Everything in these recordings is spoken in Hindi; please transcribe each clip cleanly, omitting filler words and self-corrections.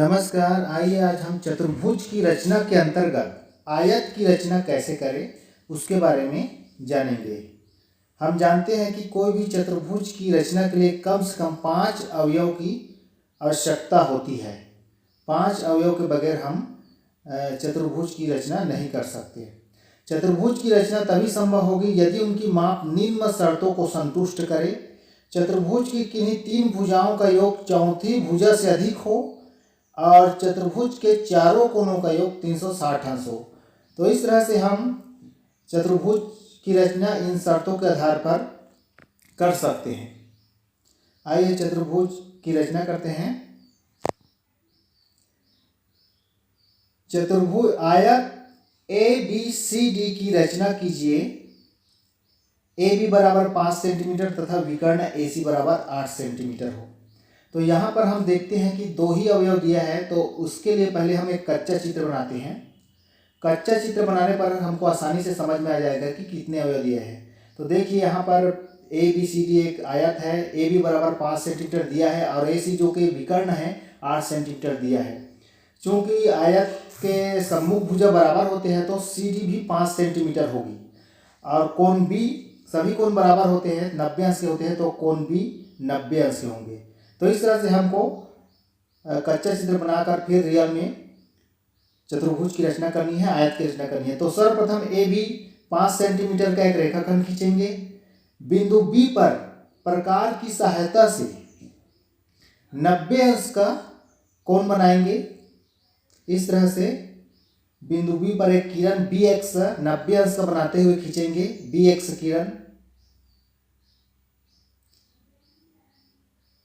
नमस्कार। आइए आज हम चतुर्भुज की रचना के अंतर्गत आयत की रचना कैसे करें उसके बारे में जानेंगे। हम जानते हैं कि कोई भी चतुर्भुज की रचना के लिए कम से कम 5 अवयव की आवश्यकता होती है। 5 अवयव के बगैर हम चतुर्भुज की रचना नहीं कर सकते। चतुर्भुज की रचना तभी संभव होगी यदि उनकी माप निम्न शर्तों को संतुष्ट करे। चतुर्भुज की किन्हीं 3 भुजाओं का योग चौथी भुजा से अधिक हो और चतुर्भुज के चारों कोनों का योग 360 अंश हो। तो इस तरह से हम चतुर्भुज की रचना इन शर्तों के आधार पर कर सकते हैं। आइए चतुर्भुज की रचना करते हैं। चतुर्भुज आयत ABCD की रचना कीजिए। AB बराबर 5 सेंटीमीटर तथा विकर्ण AC बराबर 8 सेंटीमीटर हो। तो यहाँ पर हम देखते हैं कि 2 ही अवयव दिया है, तो उसके लिए पहले हम एक कच्चा चित्र बनाते हैं। कच्चा चित्र बनाने पर हमको आसानी से समझ में आ जाएगा कि कितने अवयव दिए हैं। तो देखिए यहाँ पर ABCD एक आयत है। AB बराबर 5 सेंटीमीटर दिया है और AC जो कि विकर्ण है 8 सेंटीमीटर दिया है। चूँकि आयत के सम्मुख भुजा बराबर होते हैं तो CD भी 5 सेंटीमीटर होगी और कोण B सभी कोण बराबर होते हैं, 90 अंश के होते हैं, तो कोण B 90 अंश के होंगे। तो इस तरह से हमको कच्चा चित्र बनाकर फिर रियल में चतुर्भुज की रचना करनी है, आयत की रचना करनी है। तो सर्वप्रथम AB 5 सेंटीमीटर का एक रेखाखंड खींचेंगे। बिंदु B पर प्रकार की सहायता से 90 अंश का कोण बनाएंगे। इस तरह से बिंदु B पर एक किरण BX 90 अंश का बनाते हुए खींचेंगे। BX किरण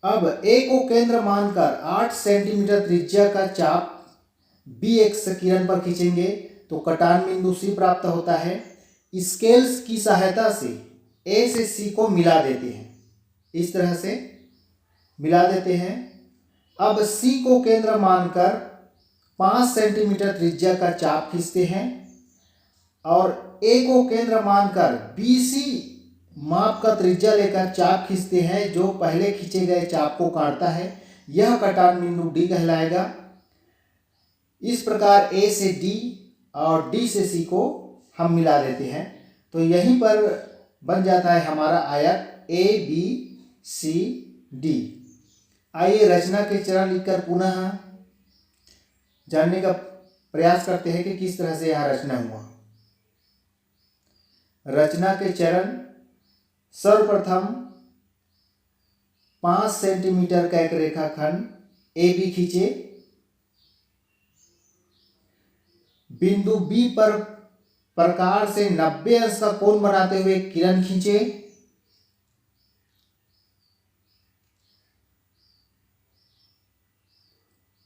अब A को केंद्र मानकर 8 सेंटीमीटर त्रिज्या का चाप BX किरण पर खींचेंगे तो कटान बिंदु C प्राप्त होता है। स्केल्स की सहायता से A से C को मिला देते हैं। इस तरह से मिला देते हैं। अब C को केंद्र मानकर 5 सेंटीमीटर त्रिज्या का चाप खींचते हैं और A को केंद्र मानकर BC माप का त्रिज्या लेकर चाप खींचते हैं जो पहले खींचे गए चाप को काटता है। यह कटान बिंदु D कहलाएगा। इस प्रकार A से D और D से C को हम मिला देते हैं तो यहीं पर बन जाता है हमारा आयत ABCD। आइए रचना के चरण लिखकर पुनः जानने का प्रयास करते हैं कि किस तरह से यह रचना हुआ। रचना के चरण सर्वप्रथम 5 सेंटीमीटर का एक रेखाखंड AB खींचे। बिंदु B पर प्रकार से 90 अंश का कोण बनाते हुए किरण खींचे।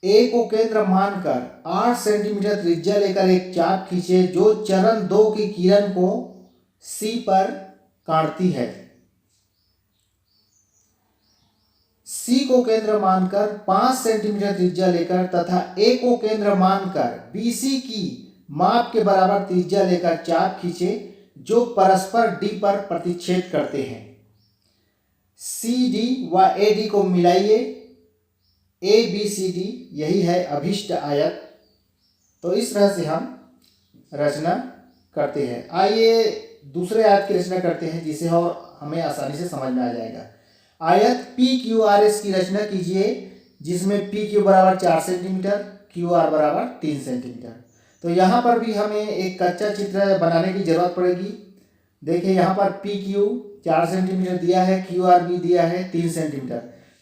A को केंद्र मानकर 8 सेंटीमीटर त्रिज्या लेकर एक चाप खींचे जो चरण 2 की किरण को C पर काटती है। C को केंद्र मानकर 5 सेंटीमीटर त्रिज्या लेकर तथा A को केंद्र मानकर BC की माप के बराबर त्रिज्या लेकर चाप खींचे जो परस्पर D पर प्रतिच्छेद करते हैं। CD व AD को मिलाइए। ABCD यही है अभिष्ट आयत। तो इस तरह से हम रचना करते हैं। आइए दूसरे आयत की रचना करते हैं जिसे और हमें आसानी से समझ में आ जाएगा। आयत PQRS की रचना कीजिए जिसमें PQ बराबर 4 सेंटीमीटर, QR बराबर 3 सेंटीमीटर। तो यहाँ पर भी हमें एक कच्चा चित्र बनाने की जरूरत पड़ेगी। देखिए यहाँ पर PQ 4 सेंटीमीटर दिया है, QR भी दिया है 3 सेंटीमीटर।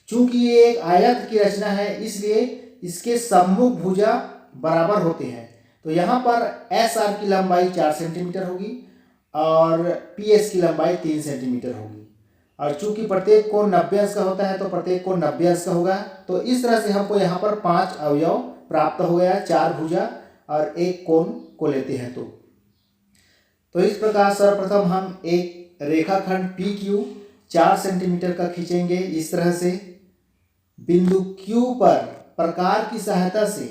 चूंकि ये एक आयत की रचना है इसलिए इसके सम्मुख भुजा बराबर होते हैं। तो यहाँ पर SR की लंबाई 4 सेंटीमीटर होगी और PS की लंबाई 3 सेंटीमीटर होगी और चूंकि प्रत्येक कोण 90 अंश का होता है तो प्रत्येक कोण 90 अंश का होगा। तो इस तरह से हमको यहाँ पर 5 अवयव प्राप्त हो गया, 4 भुजा और 1 कोण को लेते हैं। तो इस प्रकार सर्वप्रथम हम एक रेखाखंड PQ 4 सेंटीमीटर का खींचेंगे। इस तरह से बिंदु Q पर प्रकार की सहायता से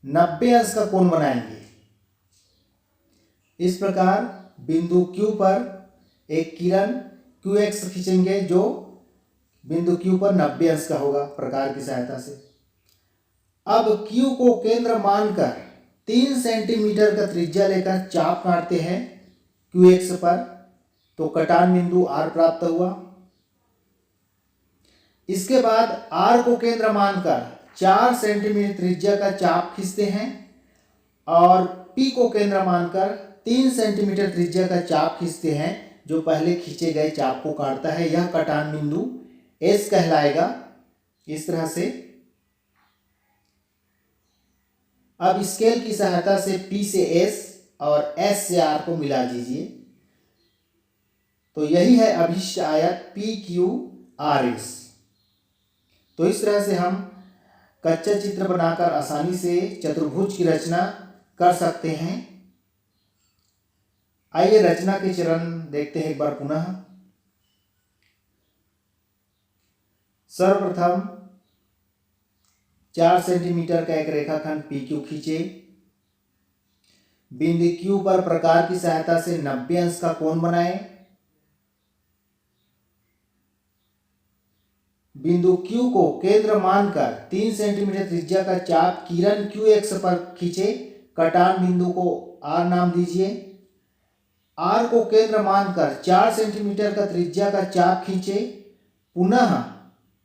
90 अंश का कोण बनाएंगे। इस प्रकार बिंदु Q पर एक किरण QX खींचेंगे जो बिंदु Q पर 90 अंश का होगा प्रकार की सहायता से। अब Q को केंद्र मानकर 3 सेंटीमीटर का त्रिज्या लेकर चाप काटते हैं QX पर, तो कटान बिंदु R प्राप्त हुआ। इसके बाद R को केंद्र मानकर 4 सेंटीमीटर त्रिज्या का चाप खींचते हैं और P को केंद्र मानकर 3 सेंटीमीटर त्रिज्या का चाप खींचते हैं, जो पहले खींचे गए चाप को काटता है। यह कटान बिंदु S कहलाएगा। इस तरह से अब स्केल की सहायता से P से S और S से R को मिला दीजिए, तो यही है अभिष्ट आयत PQRS। तो इस तरह से हम कच्चा चित्र बनाकर आसानी से चतुर्भुज की रचना कर सकते हैं। आइए रचना के चरण देखते हैं एक बार पुनः। सर्वप्रथम 4 सेंटीमीटर का एक रेखाखंड PQ खींचे। बिंदु Q पर प्रकार की सहायता से 90 अंश का कोण बनाए। बिंदु Q को केंद्र मानकर 3 सेंटीमीटर त्रिज्या का चाप किरण QX पर खींचे। कटान बिंदु को R नाम दीजिए। R को केंद्र मानकर 4 सेंटीमीटर का त्रिज्या का चाप खींचे। पुनः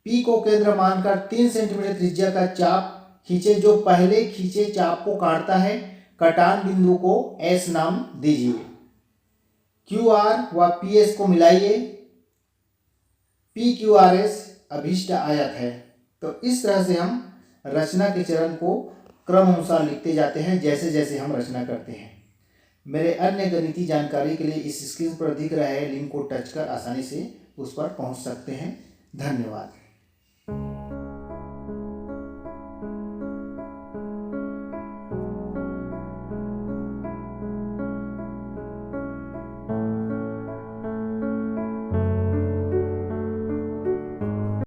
P को केंद्र मानकर 3 सेंटीमीटर त्रिज्या का चाप खींचे, जो पहले खींचे चाप को काटता है। कटान बिंदु को S नाम दीजिए। QR व PS को मिलाइए। PQRS अभिष्ट आयत है। तो इस तरह से हम रचना के चरण को क्रम अनुसार लिखते जाते हैं, जैसे जैसे हम रचना करते हैं। मेरे अन्य गणितीय जानकारी के लिए इस स्क्रीन पर दिख रहा है लिंक को टच कर आसानी से उस पर पहुंच सकते हैं। धन्यवाद।